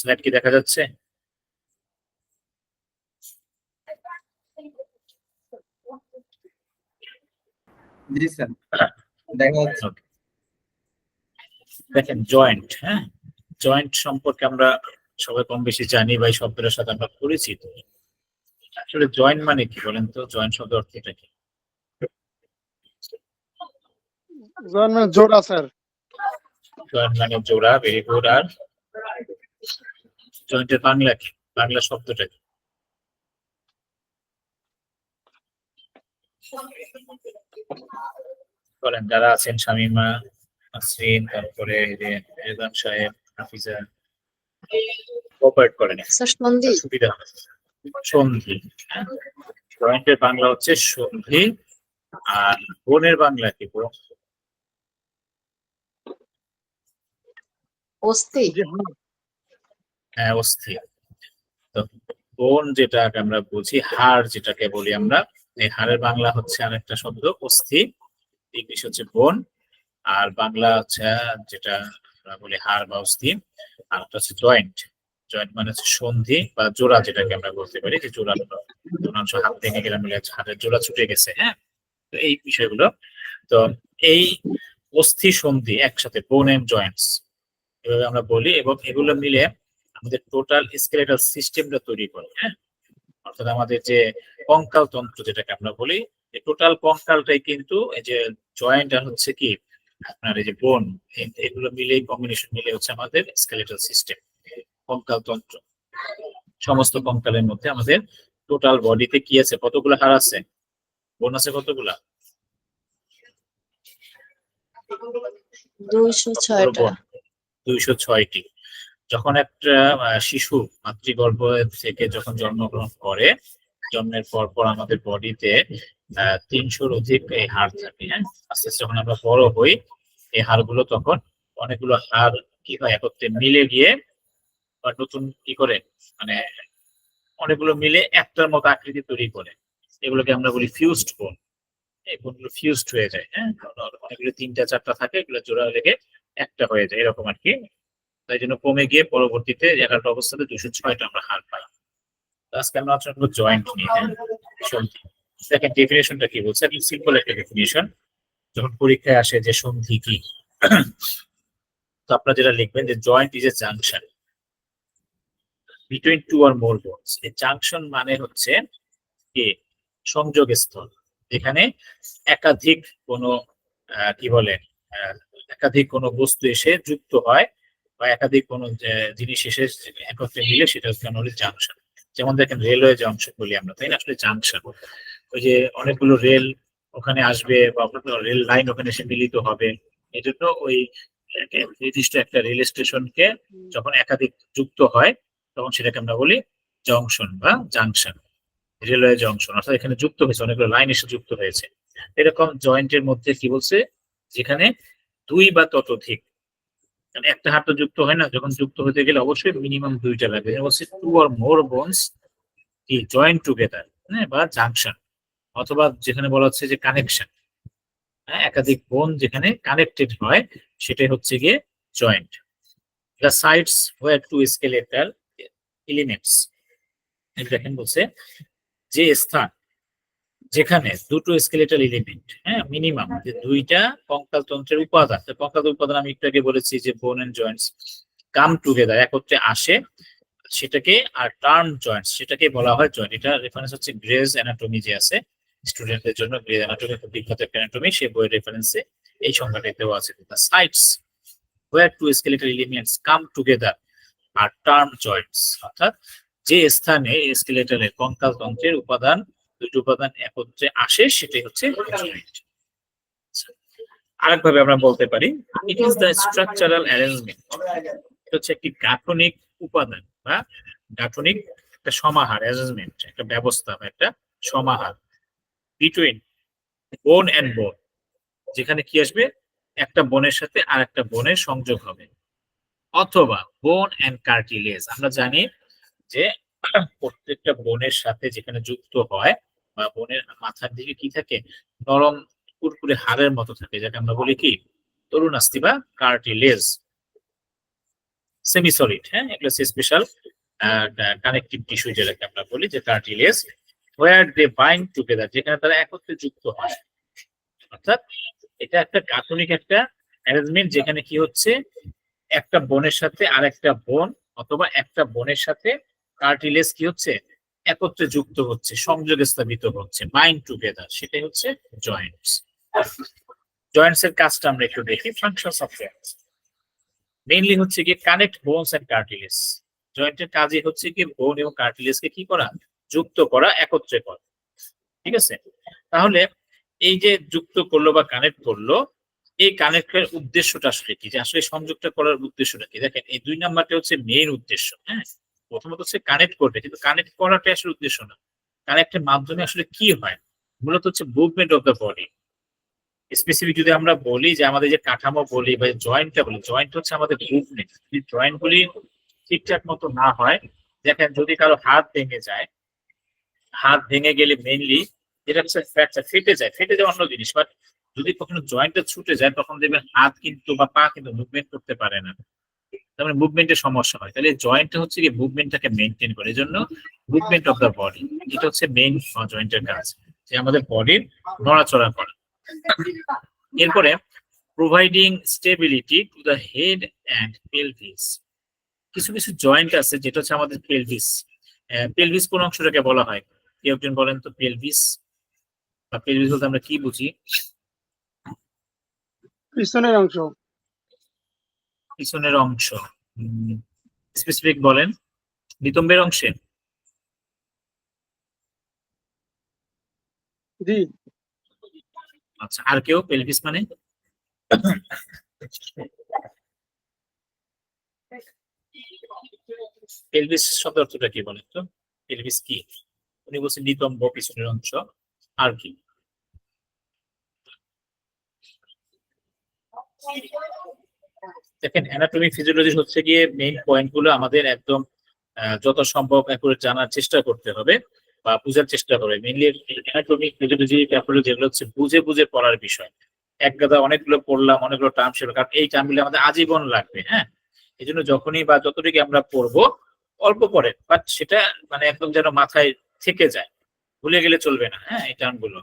Slide কি দেখা যাচ্ছে? জি স্যার, দেখা যাচ্ছে। দেখেন জয়েন্ট, হ্যাঁ, জয়েন্ট সম্পর্কে আমরা সবাই কম বেশি জানি বা এই শব্দের সাথে আমরা পরিচিত। আসলে জয়েন্ট মানে কি বলেন তো? জয়েন্ট শব্দ অর্থটা কি? জয়েন্ট মানে জোড়া স্যার। জয়েন্ট মানে জোড়া, ভেরি গুড। আর জয়েন্টের বাংলা কি? বাংলা শব্দটা কি? বলেন যারা আছেন, শামিমা, নাসরিন, তারপরে রেজান সাহেব, হাফিজা, কোঅপারেট করেন, সুবিধা হবে। সন্ধি। জয়েন্টের বাংলা হচ্ছে সন্ধি। আর বোনের বাংলা কি? বোন অস্থি। হ্যাঁ, অস্থি। তো বোন যেটাকে আমরা বুঝি, হাড় যেটাকে বলি আমরা, এই হাড়ের বাংলা হচ্ছে আরেকটা শব্দ অস্থি, ইংলিশ হচ্ছে বোন। আর বাংলা হচ্ছে যেটা আমরা বলি হাড় বা অস্থি, আর একটা হচ্ছে জয়েন্ট। জয়েন্ট মানে হচ্ছে সন্ধি বা জোড়া, যেটাকে আমরা বলতে পারি যে জোড়া মানুষ হাত ভেঙে গেলে বলে হাতের জোড়া ছুটে গেছে। হ্যাঁ, তো এই বিষয়গুলো। তো এই অস্থি সন্ধি একসাথে বোন এন্ড জয়েন্টস এভাবে আমরা বলি, এবং এগুলো মিলে আমাদের টোটাল স্কেলেটাল সিস্টেমটা তৈরি করে। হ্যাঁ, অর্থাৎ আমাদের যে কঙ্কাল তন্ত্র যেটাকে আমরা বলি, এই টোটাল কঙ্কালটাই কিন্তু এই যে জয়েন্ট আর হচ্ছে কি আপনার এই যে বোন, এগুলো মিলে কম্বিনেশন মিলে হচ্ছে আমাদের স্কেলেটাল সিস্টেম, কঙ্কাল তন্ত্র। সমস্ত কঙ্কালের মধ্যে আমাদের টোটাল বডিতে কি আছে? কতগুলো হাড় আছে? বোন আছে কতগুলা? 206টা। 206টি। যখন একটা শিশু মাতৃগর্ভ থেকে যখন জন্মগ্রহণ করে, জন্মের পর পর আমাদের বডিতে 300-র অধিক এই হাড় থাকে। হ্যাঁ, আস্তে আস্তে যখন আমরা বড় হই, এই হাড়গুলো তখন অনেকগুলো হাড় কি হয় একত্রে মিলে গিয়ে বা নতুন কি করে মানে অনেকগুলো মিলে একটার মতো আকৃতি তৈরি করে। এগুলোকে আমরা বলি ফিউজড বোন। এই বোনগুলো ফিউজড হয়ে যায়। হ্যাঁ, অনেকগুলো 3টা 4টা থাকে, এগুলো জোড়া লেগে একটা হয়ে যায়, এরকম আর কি। তাই জন্য কমে গিয়ে পরবর্তীতে একটা অবস্থাতে 206টা আমরা হার পাই। আজকে আমরা আলোচনা করবো জয়েন্ট নিয়ে। হ্যাঁ, সন্ধি। দেখেন ডেফিনেশনটা কি বলছে, একদম সিম্পল একটা ডেফিনেশন। যখন পরীক্ষায় আসে যে সন্ধি কি, তো আপনারা যেটা লিখবেন যে joint is a junction between two or more bones. এই জাংশন মানে হচ্ছে কি সংযোগ স্থল, যেখানে একাধিক কোনো কি বলে আহ, একাধিক কোনো বস্তু এসে যুক্ত হয় বা একাধিক কোনো জিনিস এসে একত্রে মিলে, সেটা হচ্ছে আমাদের জাংশন। যেমন দেখেন রেলওয়ে জংশন বলি আমরা, তাই না? আসলে জাংশন ওই যে অনেকগুলো রেল ওখানে আসবে বা রেল লাইন ওখানে এসে মিলিত হবে। এই জন্য ওই নির্দিষ্ট একটা রেল স্টেশনকে যখন একাধিক যুক্ত হয়, তখন সেটাকে আমরা বলি জংশন বা জাংশন, রেলওয়ে জংশন। অর্থাৎ এখানে যুক্ত হয়েছে, অনেকগুলো লাইন এসে যুক্ত হয়েছে। এরকম জয়েন্টের মধ্যে কি বলছে, যেখানে 2 বা ততোধিক, মানে একটা হাত তো যুক্ত হয় না, যখন যুক্ত হতে গেলে অবশ্যই মিনিমাম 2টা লাগবে। বলছে টু অর মোর বোনস কি জয়েন্ট টুগেদার, হ্যাঁ, বা জাংশন, অথবা যেখানে বলা হচ্ছে যে কানেকশন, হ্যাঁ, একাধিক বোন যেখানে কানেক্টেড হয়, সেটাই হচ্ছে গিয়ে joint. The sides wire two skeletal elements. দেখেন বলছে যে স্থান যেখানে দুটো স্কেলেটাল এলিমেন্ট, হ্যাঁ, মিনিমাম যে 2টা কঙ্কাল তন্ত্রের উপাদান, কঙ্কাল উপাদান আমি একটু আগে বলেছি যে বোন এন্ড জয়েন্টস কাম টুগেদার, একত্রে আসে, সেটাকে, আর টার্ম জয়েন্টস সেটাকে বলা হয় জয়েন্ট। এটা রেফারেন্স হচ্ছে গ্রেজ অ্যানাটমি যে আছে স্টুডেন্টদের জন্য, গ্রেজ অ্যানাটমি খুব বিখ্যাত একটা অ্যানাটমি, সেই বইয়ের রেফারেন্সে এই সংখ্যাটা দেওয়া আছে। The sites where two skeletal elements come together are term joints, অর্থাৎ যে স্থানে স্কেলেটালের কঙ্কাল তন্ত্রের উপাদান, দুটো উপাদান একত্রে আসে, সেটাই হচ্ছে জয়েন্ট। আরেকভাবে আমরা বলতে পারি it is the structural arrangement. এটা হচ্ছে একটি গাঠনিক উপাদান বা গাঠনিক একটা সমাহার, অ্যারেঞ্জমেন্ট একটা ব্যবস্থা বা একটা সমাহার বিটুইন বোন এন্ড বোন, যেখানে কি আসবে একটা বোনের সাথে আর একটা বোনের সংযোগ হবে, অথবা বোন এন্ড কার্টিলেজ। আমরা জানি যে প্রত্যেকটা বোনের সাথে যেখানে যুক্ত হয় বা বোনের মাথার দিকে কি থাকে, নরম কুরকুরে হাড়ের মতো থাকে, যাকে আমরা বলি কি তরুণাস্থি বা কার্টিলেজ। সেমি সলিড, হ্যাঁ, এগুলো স্পেশাল কানেকটিভ টিস্যু যেটাকে আমরা বলি যে কার্টিলেজ, হোয়ার দে বাইন্ড টুগেদার, যেখানে তারা একত্রে যুক্ত হয়। অর্থাৎ এটা একটা গাঠনিক একটা অ্যারেঞ্জমেন্ট, যেখানে কি হচ্ছে একটা বোনের সাথে আরেকটা বোন অথবা একটা বোনের সাথে কার্টিলেজ কি হচ্ছে একত্রে যুক্ত হচ্ছে, সংযোগ স্থাপিত হচ্ছে, বাইন্ড টুগেদার, সেটাই হচ্ছে জয়েন্টস। জয়েন্টস এর কাজটা আমরা একটু দেখি। ফাংশনস অফ জয়েন্টস মেইনলি হচ্ছে কি কানেক্ট বোনস এন্ড কার্টিলেজ। জয়েন্টের কাজই হচ্ছে কি বোন এবং কার্টিলেজকে কি করা, যুক্ত করা, একত্রে করা। ঠিক আছে, তাহলে এই যে যুক্ত করলো বা কানেক্ট করলো, এই কানেক্টের উদ্দেশ্যটা আসলে কি, যে আসলে সংযোগটা করার উদ্দেশ্যটা কি? দেখেন এই 2 নাম্বারটা হচ্ছে মেইন উদ্দেশ্য। হ্যাঁ, প্রথমত হচ্ছে কানেক্ট করবে, কিন্তু কানেক্ট করাটা আসলে উদ্দেশ্য না। কানেক্টের মাধ্যমে আসলে কি হয়, মূলত হচ্ছে movement of the body. Specific যদি আমরা বলি যে আমাদের যে কাঠামো বলি বা জয়েন্টটা বলি, জয়েন্ট হচ্ছে আমাদের মুভমেন্ট। যদি জয়েন্ট গুলি ঠিকঠাক মতো না হয়, দেখেন যদি কারো হাত ভেঙে যায়, হাত ভেঙে গেলে মেইনলি যেটা হচ্ছে ফ্র্যাকচার, ফেটে যায়, ফেটে যায় অন্য জিনিস, বাট যদি কখনো জয়েন্টটা ছুটে যায় তখন দেখবেন হাত কিন্তু বা পা কিন্তু মুভমেন্ট করতে পারে না, তার মানে মুভমেন্টের সমস্যা হয়। তাহলে জয়েন্টটা হচ্ছে কি মুভমেন্টটাকে মেনটেন করে, এই জন্য মুভমেন্ট অফ দ্য বডি, এটা হচ্ছে মেইন জয়েন্টের কাজ, যে আমাদের বডির নড়াচড়া করা। এরপরে providing stability to the head and pelvis. কিছু কিছু জয়েন্ট আছে যেটা হচ্ছে আমাদের পেলভিস। পেলভিস কোন অংশটাকে বলা হয়, কেউ একজন বলেন তো? পেলভিস বা পেলভিস বলতে আমরা কি বুঝি? পিছনের অংশ। পিছনের অংশ, স্পেসিফিক বলেন। নিতম্বের অংশে? জি। আচ্ছা, আর কেউ? পেলভিস মানে পেলভিস শব্দ অর্থটা কি বলেন তো? পেলভিস কি? উনি বলছেন নিতম্ব, পিছনের অংশ। আর কি? দেখেন অ্যানাটমি ফিজিওলজি হচ্ছে গিয়ে মেইন পয়েন্ট গুলো আমাদের একদম যত সম্ভব অ্যাকুরেট জানার চেষ্টা করতে হবে বা বুঝার চেষ্টা করবে। মেইনলি অ্যানাটমি ফিজিওলজি ব্যাপারে যেগুলো হচ্ছে বুঝে বুঝে পড়ার বিষয়। এক গাদা অনেকগুলো পড়লাম, অনেকগুলো টার্ম ছিল, কারণ এই টার্মগুলো আমাদের আজীবন লাগবে। হ্যাঁ, এই জন্য যখনই বা যতটুকু আমরা পড়বো অল্প পড়ে, বাট সেটা মানে একদম যেন মাথায় থেকে যায়, ভুলে গেলে চলবে না। হ্যাঁ, এই টার্মগুলো।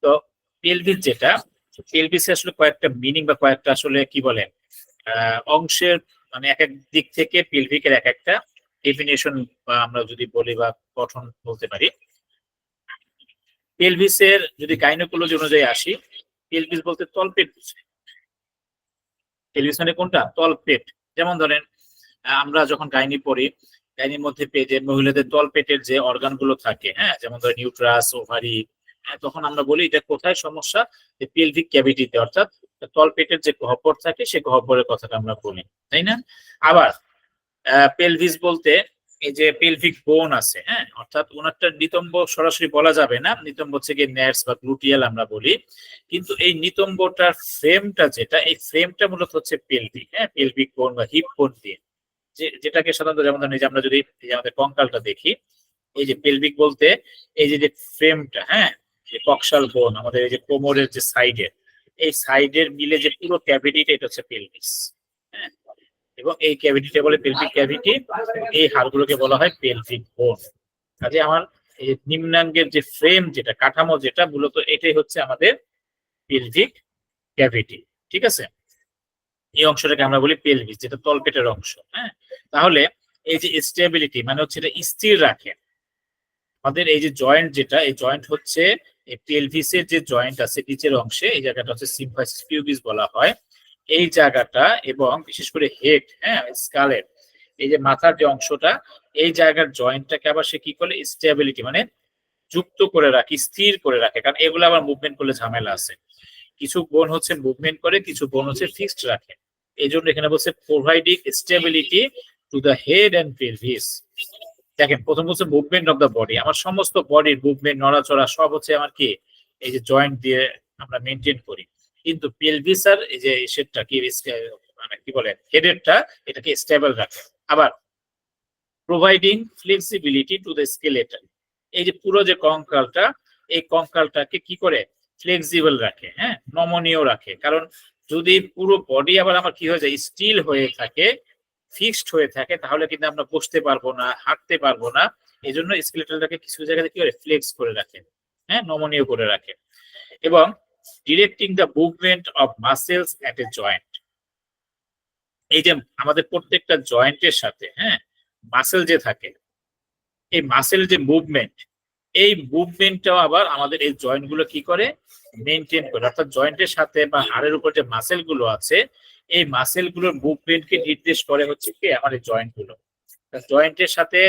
তো পেলভিস যেটা, পেলভিসে আসলে কয়েকটা মিনিং বা কয়েকটা আসলে কি বলে অংশের, মানে এক এক দিক থেকে পেলভিকের এক একটা ডেফিনেশন বা আমরা যদি বলি বা গঠন বলতে পারি। পেলভিসের যদি গাইনোকোলজি অনুযায়ী আসি, পেলভিস বলতে তলপেট বুঝে। পেলভিস মানে কোনটা? তলপেট। যেমন ধরেন আমরা যখন গাইনি পড়ি, গাইনির মধ্যে যে মহিলাদের তলপেটের যে অর্গান গুলো থাকে, হ্যাঁ, যেমন ধরেন ইউট্রাস, ওভারি, তখন আমরা বলি এটা কোথায় সমস্যা, যে পেলভিক ক্যাভিটিতে, অর্থাৎ তলপেটের যে গহ্বর থাকে সেই গহ্বরের কথাটা আমরা বলি, তাই না? আবার পেলভিস বলতে এই যে পেলভিক বোন আছে, হ্যাঁ, অর্থাৎ ওনারটা নিতম্ব সরাসরি বলা যাবে না, নিতম্ব হচ্ছে গিয়ে ন্যাটস বা গ্লুটিয়াল আমরা বলি, কিন্তু এই নিতম্বটার ফ্রেমটা যেটা, এই ফ্রেমটা মূলত হচ্ছে পেলভিক, হ্যাঁ, পেলভিক বোন বা হিপ বোন দিয়ে, যেটাকে সাধারণত যেমন ধরেন এই যে আমরা যদি এই যে আমাদের কঙ্কালটা দেখি, এই যে পেলভিক বলতে এই যে ফ্রেমটা, হ্যাঁ, যে কক্সাল বোন আমাদের এই যে কোমরের যে সাইডে, এই সাইডের মিলে যে পুরো ক্যাভিটিটা, এটা হচ্ছে পেলভিস। হ্যাঁ, এবং এই ক্যাভিটিটা বলে পেলভিক ক্যাভিটি, এই হাড়গুলোকে বলা হয় পেলভিক বোন। কাজে আমার এই নিম্নাঙ্গের যে ফ্রেম যেটা, কাঠামো যেটা, মূলত এটাই হচ্ছে আমাদের পেলভিক ক্যাভিটি। ঠিক আছে, এই অংশটাকে আমরা বলি পেলভিস, যেটা তলপেটের অংশ। হ্যাঁ, তাহলে এই যে স্টেবিলিটি মানে হচ্ছে এটা স্থির রাখে আমাদের এই যে জয়েন্ট, যেটা এই জয়েন্ট হচ্ছে এই পেলভিসের যে জয়েন্ট আছে নিচের অংশে, এই জায়গাটা হচ্ছে সিম্ফাইসিস পিউবিস বলা হয় এই জায়গাটা, এবং বিশেষ করে হেড, হ্যাঁ, স্কালের এই যে মাথার যে অংশটা, এই জায়গার জয়েন্টটাকে আবার সে কি করে স্টেবিলিটি মানে যুক্ত করে রাখে, স্থির করে রাখে, কারণ এগুলো আবার মুভমেন্ট করলে ঝামেলা আছে। কিছু বোন হচ্ছে মুভমেন্ট করে, কিছু বোন হচ্ছে ফিক্সড রাখে। এই জন্য এখানে বলছে providing stability to the head and pelvis. দেখেন প্রথম বলছে মুভমেন্ট অফ দ্য বডি, আমার সমস্ত বডির মুভমেন্ট, নড়াচড়া সব হচ্ছে আমার কি এই যে জয়েন্ট দিয়ে আমরা মেনটেন করি, কিন্তু পেলভিস আর এই যে সেটটা কি মানে কি বলে হেডেরটা, এটাকে স্টেবল রাখে। আবার providing flexibility to the skeleton, এই যে পুরো যে কঙ্কালটা, এই কঙ্কালটাকে কি করে ফ্লেক্সিবল রাখে, হ্যাঁ, নমনীয় রাখে। কারণ যদি পুরো বডি আবার আমার কি হয়ে যায়, স্টিল হয়ে থাকে, ফিক্সড হয়ে থাকে তাহলে কিন্তু আমরা বসতে পারবো না, হাঁটতে পারবো না। এই জন্য স্কেলেটালটাকে কিছু জায়গায় কি করে ফ্লেক্স করে রাখে, হ্যাঁ, নমনীয় করে রাখে। এবং directing the movement of muscles at A joint, এই যে আমাদের প্রত্যেকটা জয়েন্টের সাথে, হ্যাঁ, মাসেল যে থাকে, এই মাসেল যে মুভমেন্ট, এই মুভমেন্টটাও আবার আমাদের এই জয়েন্ট গুলো কি করে মেনটেন করে। অর্থাৎ জয়েন্টের সাথে বা হাড়ের উপর যে মাসেল গুলো আছে, এই মাসেল গুলোর মুভমেন্টকে নির্দেশ করে হচ্ছে কি আমার এই জয়েন্ট গুলো। জয়েন্টের সাথে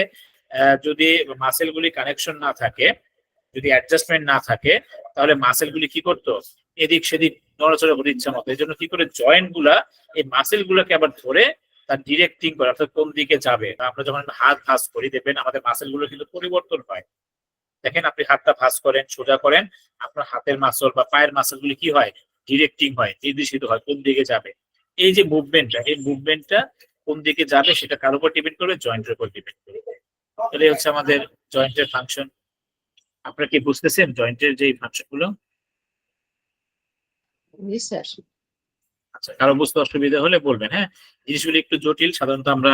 যদি মাসেল গুলি কানেকশন না থাকে, যদি অ্যাডজাস্টমেন্ট না থাকে, তাহলে মাসেল গুলি কি করতো এদিক সেদিক নড়াচড়া করে ইচ্ছা মতো। এই জন্য কি করে জয়েন্ট গুলা এই মাসেল গুলাকে আবার ধরে তার ডিরেক্টিং করে, অর্থাৎ কোন দিকে যাবে। আমরা যখন হাত ভাঁজ করি দেখবেন আমাদের মাসেল গুলো কিন্তু পরিবর্তন হয়। দেখেন আপনি হাতটা ভাঁজ করেন, সোজা করেন, আপনার হাতের মাসল বা পায়ের মাসল গুলি কি হয় ডিরেক্টিং হয়, নির্দেশিত হয় কোন দিকে যাবে। এই যে মুভমেন্টটা, এই মুভমেন্টটা কোন দিকে যাবে সেটা কার উপর ডিপেন্ড করবে, জয়েন্টের উপর ডিপেন্ড করবে। এটাই হচ্ছে আমাদের জয়েন্টের ফাংশন। আপনারা কি বুঝতেছেন জয়েন্টের যে ফাংশন গুলো? জি স্যার। আচ্ছা, কারো বুঝতে অসুবিধা হলে বলবেন। হ্যাঁ, জিনিসগুলো একটু জটিল। সাধারণত আমরা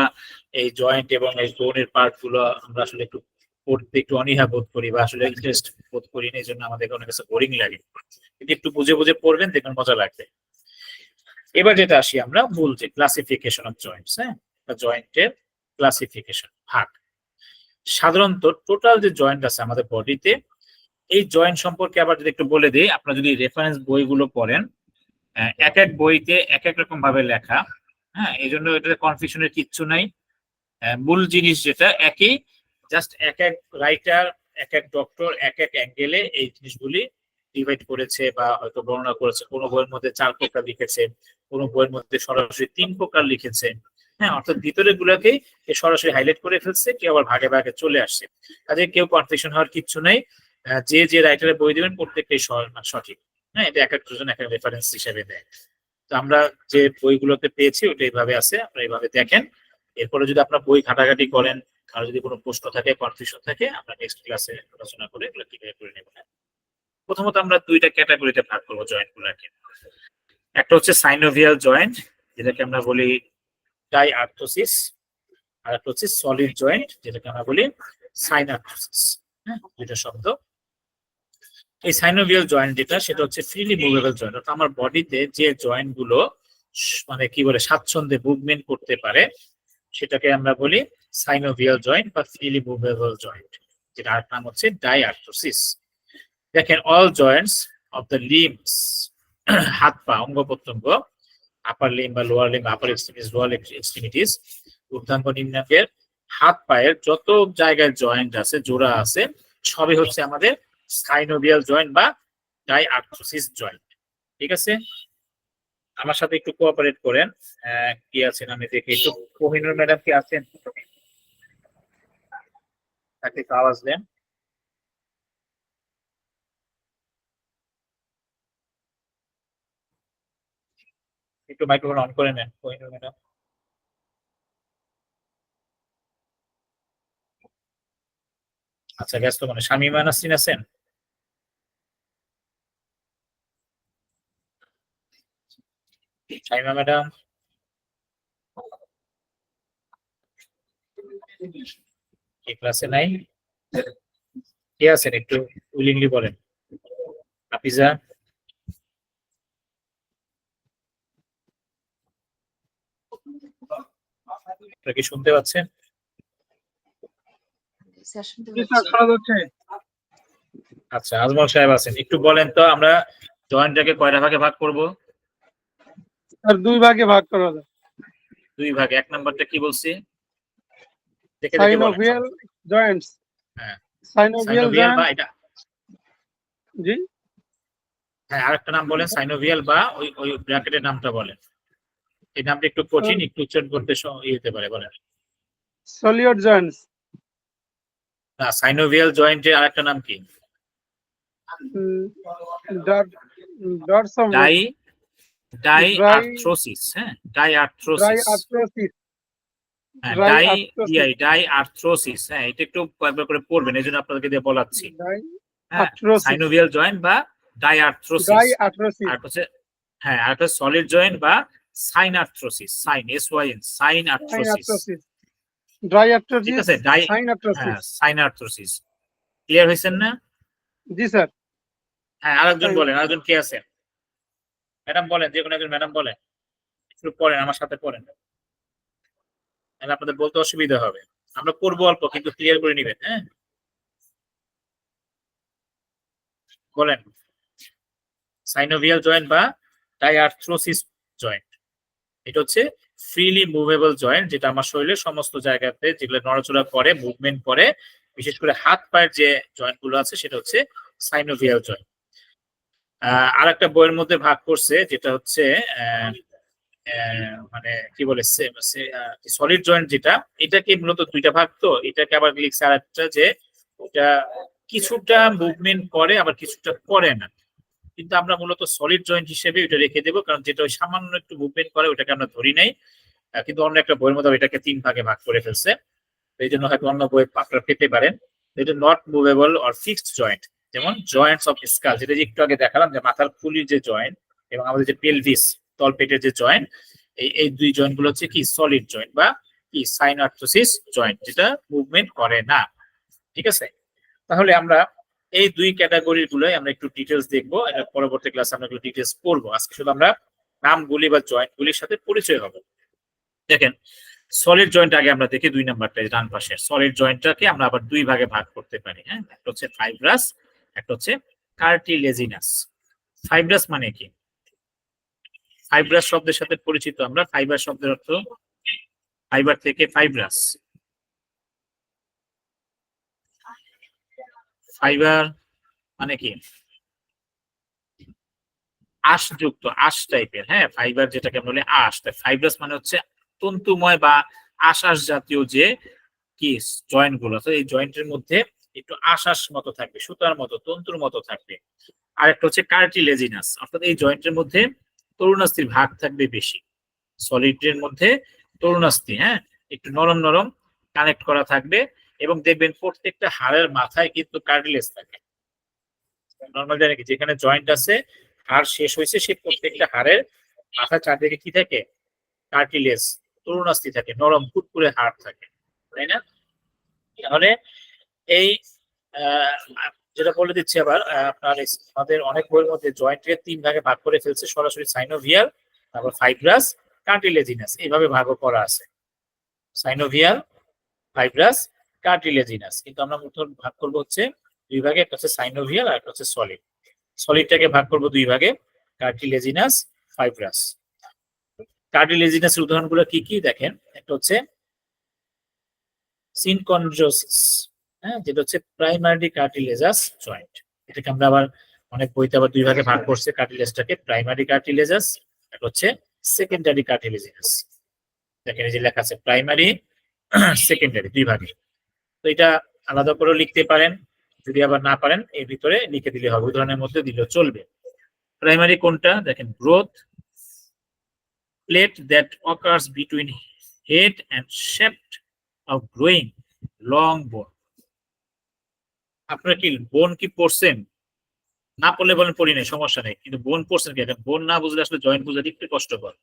এই জয়েন্ট এবং এই বোনের পার্ট গুলো আমরা আসলে একটু পড়তে একটু অনীহা বোধ করি বা আসলে ইন্টারেস্ট বোধ করি না, এই জন্য আমাদের অনেক কাছে বোরিং লাগে। কিন্তু একটু বুঝে বুঝে পড়বেন, দেখবেন মজা লাগবে। এবার যেটা আসি আমরা মূল যে ক্লাসিফিকেশন অফ জয়েন্টস, হ্যাঁ, জয়েন্টের ক্লাসিফিকেশন ভাগ। সাধারণত টোটাল যে জয়েন্ট আছে আমাদের বডিতে, এই জয়েন্ট সম্পর্কে আবার যদি একটু বলে দিই, আপনারা যদি রেফারেন্স বইগুলো পড়েন, এক এক বইতে এক এক রকম ভাবে লেখা, হ্যাঁ, এই জন্য এটাতে কনফিউশনের কিচ্ছু নাই। মূল জিনিস যেটা একই, জাস্ট এক এক রাইটার, এক এক ডক্টর এক এক অ্যাঙ্গেলে এই জিনিসগুলি ডিভাইড করেছে বা হয়তো বর্ণনা করেছে। কোনো বইয়ের মধ্যে 4 প্রকার লিখেছে, কোনো বইয়ের মধ্যে সরাসরি 3 প্রকার লিখেছে। হ্যাঁ, অর্থাৎ ভিতরে গুলাকেই সরাসরি হাইলাইট করে ফেলছে, কেউ আবার ভাগে ভাগে চলে আসছে। কাজে কেউ কনফিউশন হওয়ার কিচ্ছু নেই। যে যে রাইটারের বই দিবেন প্রত্যেকটাই সঠিক। হ্যাঁ, এটা এক একজন এক এক রেফারেন্স হিসেবে দেয়। তো আমরা যে বইগুলোতে পেয়েছি ওটা এইভাবে আছে, আপনারা এইভাবে দেখেন। এরপরে যদি আপনার বই ঘাটাঘাটি করেন, কারো যদি কোনো প্রশ্ন থাকে, কনফিউশন থাকে, আমরা নেক্সট ক্লাসে আলোচনা করে এগুলো ক্লিয়ার করে নেব। প্রথমত আমরা 2টা ক্যাটাগরিতে ভাগ করবো জয়েন্ট গুলাকে। একটা হচ্ছে সাইনোভিয়াল জয়েন্ট, যেটাকে আমরা বলি ডাইআর্থ্রোসিস, আর একটা হচ্ছে সলিড জয়েন্ট, যেটাকে আমরা বলি সাইনার্থ্রোসিস। হ্যাঁ, দুটো শব্দ। এই সাইনোভিয়াল জয়েন্ট যেটা, সেটা হচ্ছে ফ্রিলি মুভেবল জয়েন্ট। অর্থাৎ আমার বডিতে যে জয়েন্ট গুলো মানে কি বলে স্বাচ্ছন্দ্যে মুভমেন্ট করতে পারে, সেটাকে আমরা বলি সাইনোভিয়াল জয়েন্ট বা ফ্রিলি মুভেবল জয়েন্ট, যেটা আর নাম হচ্ছে ডাইআর্থ্রোসিস। দেখেন all Joints of the limbs, হাত পা অঙ্গ প্রত্যঙ্গ, আপার লিম্ব বা লোয়ার লিম্ব, আপার এক্সট্রিমিটিস লোয়ার এক্সট্রিমিটিস, ঊর্ধ্বাঙ্গ নিম্নাঙ্গের হাত পায়ের যত জায়গায় জয়েন্ট আছে, জোড়া আছে, সবই হচ্ছে আমাদের সাইনোভিয়াল জয়েন্ট বা ডাইআর্থ্রোসিস জয়েন্ট। ঠিক আছে, আমার সাথে একটু কোঅপারেট করেন। কি আছেন আমি দেখি একটু। কোহিনুর ম্যাডাম কি আছেন? তাকে একটু আওয়াজ দেন। একটু মাইক্রোফোন অন করে নেন কোহিনুর ম্যাডাম। আচ্ছা, ব্যস্ত মানে। শামিমা নাসরিন আছেন? শামিমা ম্যাডাম কি ক্লাসে নাই? কে আছেন একটু উইলিংলি বলেন। হাফিজা? আপনারা কি শুনতে পাচ্ছেন? স্যার শুনতে জি স্যার, পাচ্ছি। শোনা যাচ্ছে। আচ্ছা, আজমল সাহেব আছেন, একটু বলেন তো আমরা জয়েন্টটাকে কয়টা ভাগে ভাগ করব? স্যার 2 ভাগে ভাগ করা যায়। 2 ভাগে। 1 নাম্বারটা কি বলছি? দেখে দেখে বলেন। সাইনোভিয়াল জয়েন্টস, হ্যাঁ, সাইনোভিয়াল সাইনোভিয়াল বা জয়েন্ট। এটা, জি হ্যাঁ, আরেকটা নাম বলেন সাইনোভিয়াল বা ওই ওই ব্র্যাকেটের নামটা বলেন। এই নামটা একটু কঠিন, একটু উচ্চারণ করতে হতে পারে, বলেন। সলিড জয়েন্টস, না, সাইনোভিয়াল জয়েন্টের আরেকটা নাম কি? ডরসাম ডাইআর্থ্রোসিস। হ্যাঁ, ডাইআর্থ্রোসিস। ডাইআর্থ্রোসিস, হ্যাঁ, ডাইআর্থ্রোসিস, ডাইআর্থ্রোসিস। হ্যাঁ, এটা একটু কয়েকবার করে পড়বেন, এই জন্য আপনাদেরকে দিয়ে বলাচ্ছি। হ্যাঁ, ডাইআর্থ্রোসিস, সাইনোভিয়াল জয়েন্ট বা ডাইআর্থ্রোসিস। ডাইআর্থ্রোসিস। আর হচ্ছে, হ্যাঁ, আর একটা সলিড জয়েন্ট বা synarthrosis, syn SYN, synarthrosis. Arthrosis. Dry ঠিক arthrosis. আছে, Sign arthrosis. Synarthrosis. Clear হয়েছেন না? জি স্যার। হ্যাঁ, আরেকজন Sign- বলেন, আরেকজন কে আছেন? ম্যাডাম বলেন, যে কোনো একজন ম্যাডাম বলেন, একটু পড়েন, আমার সাথে পড়েন, তাহলে আপনাদের বলতে অসুবিধা হবে। আমরা করবো অল্প, কিন্তু ক্লিয়ার করে নিবেন। হ্যাঁ, বলেন। সাইনোভিয়াল জয়েন্ট বা ডায়ার্থ্রোসিস জয়েন্ট, এটা হচ্ছে ফ্রিলি মুভেবল জয়েন্ট, যেটা আমার শরীরের সমস্ত জায়গাতে যেগুলো নড়াচড়া করে, মুভমেন্ট করে, বিশেষ করে হাত পায়ের যে জয়েন্ট গুলো আছে সেটা হচ্ছে সাইনোভিয়াল জয়েন্ট। আর একটা বইয়ের মধ্যে ভাগ করছে, যেটা হচ্ছে মানে কি বলে, সলিড জয়েন্ট, যেটা এটাকে মূলত দুইটা ভাগ। তো এটাকে আবার লিখছে আর একটা, যে ওটা কিছুটা মুভমেন্ট করে আবার কিছুটা করে না, কিন্তু আমরা মূলত সলিড জয়েন্ট হিসেবে ওটা রেখে দেবো, কারণ যেটা ওই সামান্য একটু মুভমেন্ট করে ওটাকে আমরা ধরি নাই। কিন্তু অন্য একটা বইয়ের মধ্যে এটাকে 3 ভাগে ভাগ করে ফেলছে, এই জন্য হয়তো অন্য বই আপনারা পেতে পারেন। এটা not movable or fixed joint, যেমন জয়েন্টস অফ স্কাল, যেটা একটু আগে দেখালাম, যে মাথার খুলির যে জয়েন্ট এবং আমাদের যে পেলভিস, তলপেটের যে জয়েন্ট, এই দুই জয়েন্ট গুলো হচ্ছে কি সলিড জয়েন্ট বা কি সাইনার্থ্রোসিস জয়েন্ট, যেটা মুভমেন্ট করে না। ঠিক আছে, তাহলে আমরা এই দুই ক্যাটাগরির গুলোই আমরা একটু ডিটেলস দেখবো, এটা পরবর্তী ক্লাসে আমরা একটু ডিটেলস পড়বো। আজকে শুধু আমরা নামগুলি বা জয়েন্ট গুলির সাথে পরিচয় হবে। দেখেন, সলিড জয়েন্ট আগে আমরা দেখি 2 নাম্বারটা, ডান পাশে সলিড জয়েন্টটাকে আমরা আবার 2 ভাগে ভাগ করতে পারি। হ্যাঁ, একটা হচ্ছে ফাইব্রাস, একটা হচ্ছে কার্টিলেজিনাস। ফাইব্রাস মানে কি? ফাইব্রাস শব্দের সাথে পরিচিত আমরা। ফাইবার শব্দের অর্থ ফাইবার থেকে ফাইব্রাস। ফাইবার মানে কি? আঁশযুক্ত, আঁশ টাইপের। হ্যাঁ, ফাইবার যেটাকে বলে আঁশ। ফাইব্রাস মানে হচ্ছে তন্তুময় বা আঁশ জাতীয় যে কি জয়েন্ট গুলো, তো এই জয়েন্টের মধ্যে একটু আঁশ মতো থাকবে, সুতার মতো, তন্তুর মতো থাকবে। আর একটা হচ্ছে কার্টিলেজিনাস, অর্থাৎ এই জয়েন্টের মধ্যে তরুণাস্থির ভাগ থাকবে বেশি। সলিডের মধ্যে তরুণাস্থি, হ্যাঁ, একটু নরম নরম কানেক্ট করা থাকবে, এবং দেখবেন প্রত্যেকটা হাড়ের মাথায় কিন্তু কার্টিলেজ থাকে। নর্মাল জানি কি, যেখানে জয়েন্ট আছে, হাড় শেষ হয়েছে, সে প্রত্যেকটা হাড়ের মাথার চারদিকে কি থাকে? কার্টিলেজ, তরুণাস্থি থাকে, নরম ফুটকুরে হাড় থাকে, তাই না? তাহলে এই যেটা বলে দিচ্ছি আবার, আপনার আমাদের অনেক বইয়ের মধ্যে জয়েন্টকে 3 ভাগে ভাগ করে ফেলছে, সরাসরি সাইনোভিয়াল, তারপর ফাইব্রাস, কার্টিলেজিনাস, এইভাবে ভাগ করা আছে। সাইনোভিয়াল, ফাইব্রাস, কার্টিলেজিনাস, কিন্তু আমরা মূলত ভাগ করবো হচ্ছে 2 ভাগে, একটা হচ্ছে সাইনোভিয়াল আর একটা হচ্ছে সলিড। সলিডটাকে ভাগ করবো 2 ভাগে, কার্টিলেজিনাস, ফাইব্রাস। কার্টিলেজিনাসের উদাহরণগুলো কি কি দেখেন, একটা হচ্ছে সিনকন্ড্রোসিস, হ্যাঁ, যেটা হচ্ছে প্রাইমারি কার্টিলেজাস জয়েন্ট। এটাকে আমরা আবার অনেক বইতে আবার 2 ভাগে ভাগ করছে কার্টিলেজটাকে, প্রাইমারি কার্টিলেজাস, একটা হচ্ছে সেকেন্ডারি কার্টিলেজাস। দেখেন এই যে লেখা আছে প্রাইমারি, সেকেন্ডারি, 2 ভাগে। তো এটা আলাদা করে লিখতে পারেন, যদি আবার না পারেন এর ভিতরে লিখে দিলে হবে, উদাহরণের মধ্যে দিলেও চলবে। প্রাইমারি কোনটা দেখেন, growth plate that occurs between head and shaft of growing long bone. আপনারা কি বোন কি পড়ছেন? না পড়লে বলেন পড়ি নাই, সমস্যা নেই, কিন্তু বোন পড়ছেন কি? বোন না বুঝলে আসলে জয়েন্ট বুঝতে একটু কষ্টকর।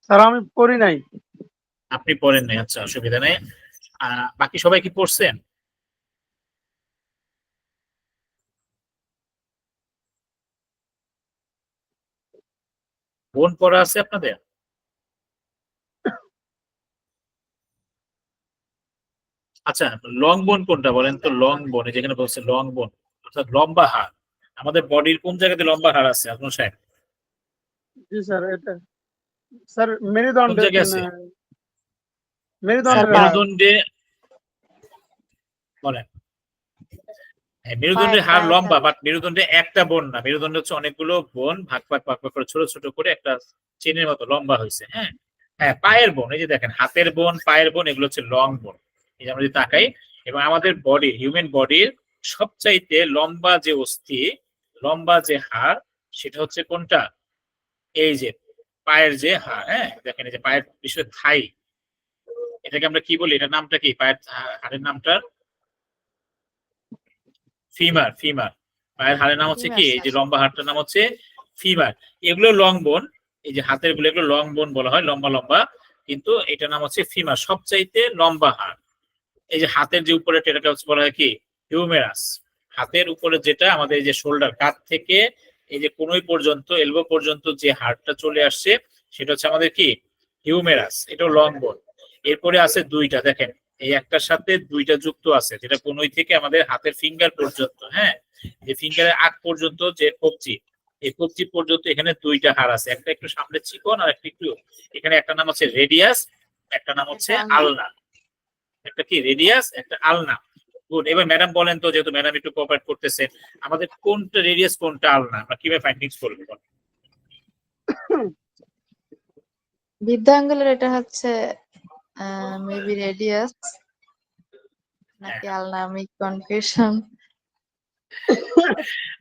স্যার আমি পড়ি নাই। আপনি পড়েন নাই, আচ্ছা, অসুবিধা নেই। বাকি সবাই কি পড়ছেন? বোন পড়া আছে আপনাদের? আচ্ছা, লং বোন কোনটা বলেন তো? লং বোন, যেখানে বলছে লং বোন, অর্থাৎ লম্বা হাড়। আমাদের বডির কোন জায়গাতে লম্বা হাড় আছে আপনার সাহেব? জি স্যার, এটা স্যার মেরুদণ্ড, কোন জায়গায় আছে? মেরুদণ্ড, মেরুদণ্ডে বলেন। হ্যাঁ, মেরুদণ্ডের হাড় লম্বা, বাট মেরুদণ্ডে একটা বোন না, মেরুদণ্ডে হচ্ছে অনেকগুলো বোন ভাগ করে ছোট ছোট করে একটা চেনের মতো লম্বা হয়েছে। হ্যাঁ, হ্যাঁ, পায়ের বোন, এই যে দেখেন হাতের বোন, পায়ের বোন, এগুলো হচ্ছে লং বোন। এই যে আমরা যদি তাকাই, এবং আমাদের বডি, হিউম্যান বডির সবচাইতে লম্বা যে অস্থি, লম্বা যে হাড়, সেটা হচ্ছে কোনটা? এই যে পায়ের যে হাড়। হ্যাঁ, দেখেন এই যে পায়ের বিশেষ থাই, এটাকে আমরা কি বলি? এটার নামটা কি? পায়ের হাড়ের নামটা ফিমার। ফিমার, পায়ের হাড়ের নাম হচ্ছে কি? এই যে লম্বা হাড়টার নাম হচ্ছে ফিমার, এগুলো লং বোন। এই যে হাতের গুলো এগুলো লং বোন বলা হয়, লম্বা লম্বা, কিন্তু এটার নাম হচ্ছে ফিমার, সবচাইতে লম্বা হাড়। এই যে হাতের যে উপরে এটাকে হচ্ছে বলা হয় কি হিউমেরাস। হাতের উপরে যেটা আমাদের এই যে শোল্ডার, কাঁধ থেকে এই যে কোনোই পর্যন্ত, এলবো পর্যন্ত যে হাড়টা চলে আসছে সেটা হচ্ছে আমাদের কি হিউমেরাস, এটা লং বোন। এরপরে আছে দুইটা, দেখেন এই একটার সাথে দুইটা যুক্ত আছে, যেটা কোনোই থেকে আমাদের হাতের ফিঙ্গার পর্যন্ত, হ্যাঁ, যে ফিঙ্গারের আগ পর্যন্ত যে কবজি, এই কবজি পর্যন্ত এখানে দুইটা হাড় আছে, একটা একটু সামনে চিকন আর একটা একটু, এখানে একটা নাম হচ্ছে রেডিয়াস, একটা নাম হচ্ছে আলনা। একটা কি রেডিয়াস, একটা আলনা। গুড। এবার ম্যাডাম বলেন তো, যেহেতু ম্যাডাম একটু কোঅপারেট করতেছেন, আমাদের কোনটা রেডিয়াস কোনটা আলনা আমরা কিভাবে ফাইন্ডিংস করব? বৃদ্ধাঙ্গুলের এটা হচ্ছে মেবি রেডিয়াস নাকি আলনা, আমি কনফিউশন।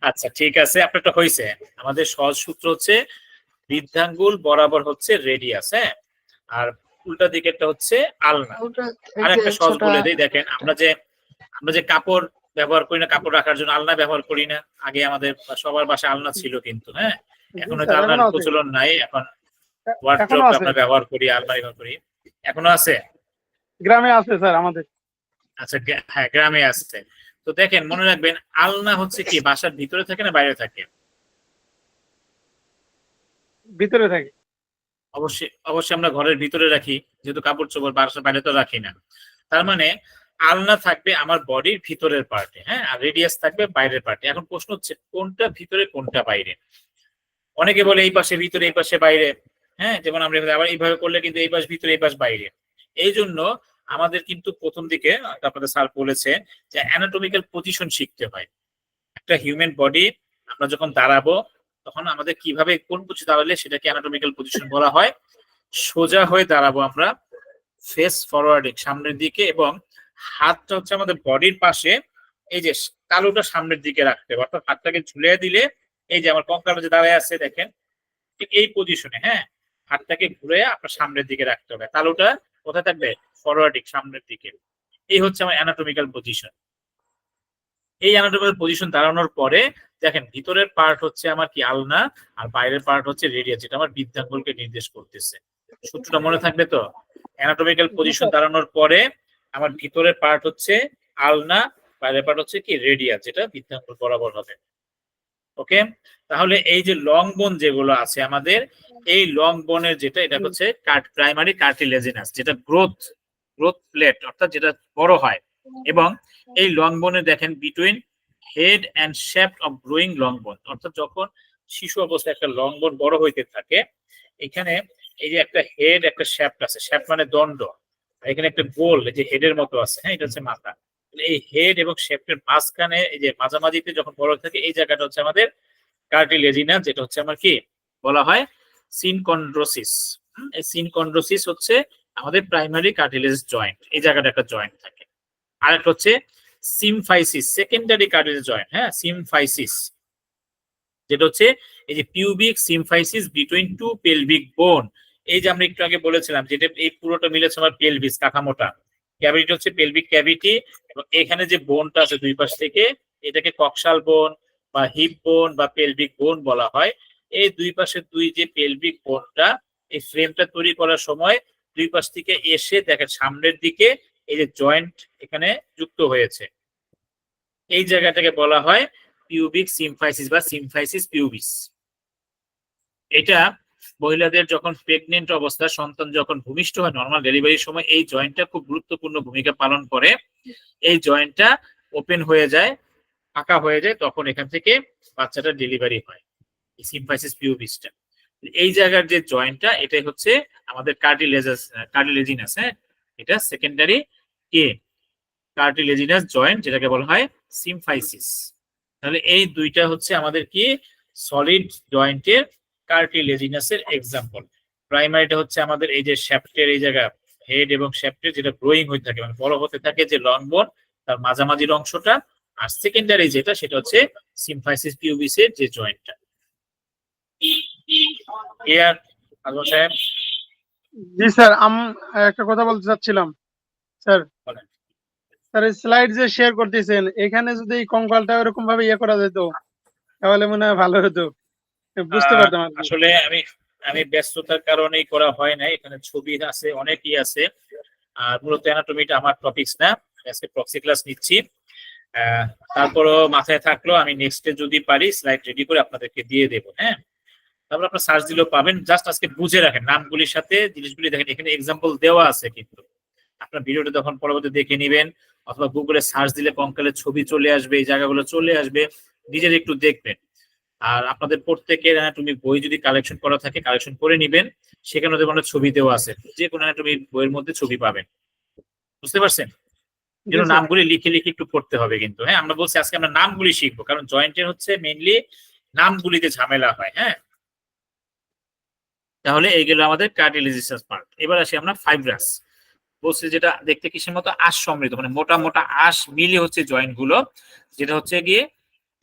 আচ্ছা ঠিক আছে, আপনারটা হইছে। আমাদের সহজ সূত্র হচ্ছে বৃদ্ধাঙ্গুল বরাবর হচ্ছে রেডিয়াস, হ্যাঁ, আর উল্টা দিকেরটা হচ্ছে আলনা। আর একটা সহজ বলে দেই, দেখেন আমরা যে কাপড় ব্যবহার করি না, কাপড় রাখার জন্য আলনা ব্যবহার করি না, আগে আমাদের সবার বাসায় আলনা ছিল কিন্তু, হ্যাঁ, এখন হয়তো আলনার প্রচলন নাই, এখন ওয়ার্ড্রোব আমরা ব্যবহার করি, আলমারি ব্যবহার করি। এখনো আছে? গ্রামে আছে স্যার আমাদের। আচ্ছা, হ্যাঁ গ্রামে আছে। তো দেখেন মনে রাখবেন, আলনা হচ্ছে কি বাসার ভিতরে থাকে না বাইরে থাকে? ভিতরে থাকে। অবশ্যই অবশ্যই আমরা ঘরের ভিতরে রাখি, যেহেতু কাপড় চোপড় বাসার বাইরে তো রাখি না। তার মানে আলনা থাকবে আমার বডির ভিতরের পার্টে, হ্যাঁ, আর রেডিয়াস থাকবে বাইরের পার্টে। এখন প্রশ্ন হচ্ছে কোনটা ভিতরে কোনটা বাইরে? অনেকে বলে এই পাশে ভিতরে এই পাশে বাইরে, হ্যাঁ, যেমন আমরা আবার এইভাবে করলে কিন্তু এই পাশ ভিতরে এই পাশ বাইরে। এই জন্য আমাদের কিন্তু প্রথম দিকে আপনাদের স্যার বলেছে যে অ্যানাটমিক্যাল পজিশন শিখতে হয়। একটা হিউম্যান বডি আমরা যখন দাঁড়াবো তখন আমাদের কিভাবে কোন পজিশনে দাঁড়ালে সেটাকে অ্যানাটমিক্যাল পজিশন বলা হয়। সোজা হয়ে দাঁড়াবো আমরা, ফেস ফরওয়ার্ডিং সামনের দিকে, এবং হাতটা হচ্ছে আমাদের বডির পাশে, এই যে তালুটা সামনের দিকে রাখতে হবে, অর্থাৎ হাতটাকে ঝুলিয়ে দিলে এই যে আমার কঙ্কালটা যে দাঁড়ায় আছে দেখেন, ঠিক এই পজিশনে, হ্যাঁ, হাতটাকে ঘুরে আপনার সামনের দিকে রাখতে হবে, তালুটা কোথায় থাকবে ফরওয়ার্ডিং সামনের দিকে। এই হচ্ছে আমার অ্যানাটমিক্যাল পজিশন। এই অ্যানাটমিক্যাল পজিশন দাঁড়ানোর পরে দেখেন ভিতরের পার্ট হচ্ছে আমার কি আলনা, আর বাইরের পার্ট হচ্ছে রেডিয়াস, যেটা আমার বৃদ্ধাঙ্গুলকে নির্দেশ করতেছে। সূত্রটা মনে থাকবে তো? অ্যানাটমিক্যাল পজিশন দাঁড়ানোর পরে আমার ভিতরের পার্ট হচ্ছে আলনা, বাইরের পার্ট হচ্ছে কি রেডিয়াস, যেটা বৃদ্ধাঙ্গুল বরাবর হবে। ওকে, তাহলে এই যে লং বোন যেগুলো আছে আমাদের, এই লং বোনের যেটা, এটা হচ্ছে প্রাইমারি কার্টিলেজিনাস, যেটা গ্রোথ প্লেট, অর্থাৎ যেটা বড় হয়। এবং এই লং বোনে দেখেন between head and shaft of growing long bone, অর্থাৎ যখন শিশু অবস্থায় একটা লং বোন বড় হইতে থাকে, এখানে এই যে একটা হেড একটা শ্যাফট আছে, শ্যাফট মানে দণ্ড, এখানে একটা গোল এই যে হেডের মতো আছে, হ্যাঁ, এটা হচ্ছে মাথা। এই হেড এবং শ্যাফটের মাঝখানে এই যে মাঝামাঝিতে যখন বড় থাকে, এই জায়গাটা হচ্ছে আমাদের কার্টিলেজিনা, যেটা হচ্ছে আমার কি বলা হয় সিনকন্ড্রোসিস। এই সিনকন্ড্রোসিস হচ্ছে আমাদের প্রাইমারি কার্টিলেজ জয়েন্ট, এই জায়গাটা একটা জয়েন্ট থাকে। আর একটা হচ্ছে সিমফাইসিস, সেকেন্ডারি কার্টিলেজ জয়েন্ট, হ্যাঁ, সিমফাইসিস, যেটা হচ্ছে এই যে pubic symphysis between two pelvic বোন। এই যে আমরা একটু আগে বলেছিলাম যেটা এই পুরোটা মিলেছে আমার পেলভিস, কাঠামোটা, ক্যাভিটি হচ্ছে পেলভিক ক্যাভিটি, এবং এখানে যে বোনটা আছে দুই পাশ থেকে, এটাকে কক্সাল বোন বা হিপ বোন বা পেলভিক বোন বলা হয়। এই দুই পাশে দুই যে পেলভিক বোনটা, এই ফ্রেমটা তৈরি করার সময় দুই পাশ থেকে এসে দেখেন সামনের দিকে এই যে জয়েন্ট এখানে যুক্ত হয়েছে, এই জায়গাটাকে বলা হয় পিউবিক সিমফাইসিস বা সিমফাইসিস পিউবিস। এটা মহিলাদের যখন প্রেগনেন্ট অবস্থা, সন্তান যখন ভূমিষ্ঠ হয় নর্মাল ডেলিভারির সময়, এই জয়েন্টটা খুব গুরুত্বপূর্ণ ভূমিকা পালন করে। এই জয়েন্টটা ওপেন হয়ে যায়, ফাঁকা হয়ে যায়, তখন এখান থেকে বাচ্চাটা ডেলিভারি হয়, এই সিমফাইসিস পিউবিসটা। এই জায়গার যে জয়েন্টটা, এটাই হচ্ছে আমাদের কার্টিলেজিনাস, হ্যাঁ, এটা সেকেন্ডারি কে কার্টিলেজিনাস জয়েন্ট, যেটাকে বলা হয় সিমফাইসিস। তাহলে এই দুইটা হচ্ছে আমাদের কি সলিড জয়েন্টের কার্টিলেজিনাসের এক্সাম্পল। প্রাইমারিটা হচ্ছে আমাদের এই যে শ্যাফটের এই জায়গা, হেড এবং শ্যাফটের যেটা গ্রোয়িং হয়ে থাকে মানে বড় হতে থাকে যে লং বোন, তার মাঝামাঝির অংশটা। আর সেকেন্ডারি যেটা, সেটা হচ্ছে সিমফাইসিস পিউবিসের যে জয়েন্টটা। ক্লিয়ার আজমল সাহেব? জি স্যার, একটা কথা বলতে চাচ্ছিলাম স্যার। বলেন। স্যার স্লাইড যে শেয়ার করতেছেন, এখানে যদি এই কঙ্কালটা এরকম ভাবে ইয়ে করা যেত তাহলে মনে হয় ভালো হতো। বুঝতে পারতাম আর কি। আসলে আমি আমি ব্যস্ততার কারণেই করা হয় না, এখানে ছবি আছে অনেকই আছে। আর মূলত অ্যানাটমিটা আমার টপিকস না, আজকে প্রক্সি ক্লাস নিচ্ছি। আহ, তারপরও মাথায় থাকলো, আমি নেক্সটে যদি পারি স্লাইড রেডি করে আপনাদেরকে দিয়ে দেবো। হ্যাঁ, তারপর আপনার সার্চ দিলেও পাবেন। জাস্ট আজকে বুঝে রাখেন নামগুলির সাথে জিনিসগুলি দেখেন, এখানে এক্সাম্পল দেওয়া আছে, কিন্তু আপনার ভিডিওটা তখন পরবর্তী দেখে নেবেন, অথবা গুগলে সার্চ দিলে কঙ্কালের ছবি চলে আসবে, এই জায়গাগুলো চলে আসবে, নিজের একটু দেখবেন। আর আপনাদের প্রত্যেকের অ্যানাটমি বই যদি কালেকশন করা থাকে কালেকশন করে নিবেন, সেখানে ওদের মনে ছবি দেওয়া আছে, যে কোনো অ্যানাটমি বইয়ের মধ্যে ছবি পাবেন। বুঝতে পারছেন? জি যেন স্যার। নামগুলি লিখে লিখে একটু পড়তে হবে কিন্তু। হ্যাঁ, আমরা বলছি আজকে আমরা নামগুলি শিখবো, কারণ জয়েন্টের হচ্ছে মেইনলি নামগুলিতে ঝামেলা হয়। হ্যাঁ, তাহলে এইগুলো আমাদের কার্টিলেজিয়াস পার্ট। এবার আসি আমরা ফাইব্রাস। বলছি যেটা দেখতে কিসের মতো, আঁশ সমৃদ্ধ, মানে মোটা মোটা আঁশ মিলে হচ্ছে জয়েন্ট গুলো, যেটা হচ্ছে গিয়ে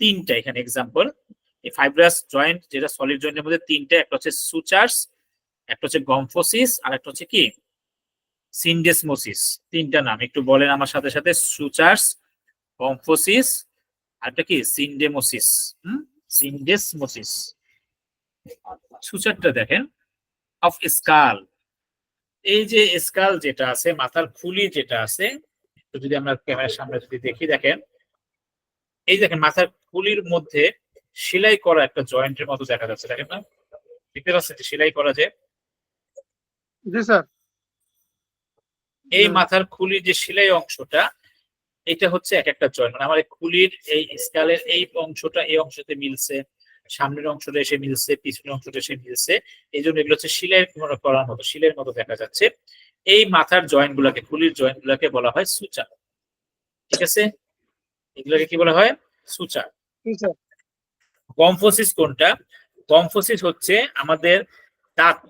তিনটা। এখানে এক্সাম্পল, এই ফাইব্রাস জয়েন্ট যেটা সলিড জয়েন্টের মধ্যে তিনটা, একটা হচ্ছে সুচার্স, একটা হচ্ছে গম্ফোসিস, আর একটা হচ্ছে কি সিন্ডেসমোসিস। তিনটা নাম একটু বলেন আমার সাথে সাথে, সুচার্স, গম্ফোসিস, আর একটা কি সিন্ডেমোসিস। সিন্ডেসমোসিস। সুচারটা দেখেন, অফ স্কাল, এই যে স্কাল যেটা আছে, মাথার খুলি যেটা আছে, তো যদি আমরা ক্যামেরার সামনে যদি দেখি, দেখেন এই দেখেন মাথার খুলির মধ্যে সেলাই করা একটা জয়েন্টের মতো দেখা যাচ্ছে, দেখেন না? দেখতে পাচ্ছেন যে সেলাই করা, যে জি স্যার। এই মাথার খুলির যে সেলাই অংশটা, এটা হচ্ছে এক একটা জয়েন্ট। মানে আমার এই খুলির এই স্কালের এই অংশটা এই অংশতে মিলছে, সামনের অংশটা এসে মিলছে, পিছনের অংশটা এসে মিলছে, এই জন্য এগুলো হচ্ছে সেলাই করার মতো, সেলাইয়ের মতো দেখা যাচ্ছে। এই মাথার জয়েন্ট গুলাকে, খুলির জয়েন্ট গুলাকে বলা হয় সুচার। ঠিক আছে, এগুলোকে কি বলা হয়? সুচার। জি স্যার। গম্ফোসিস কোনটা? গম্ফোসিস হচ্ছে আমাদের দাঁত,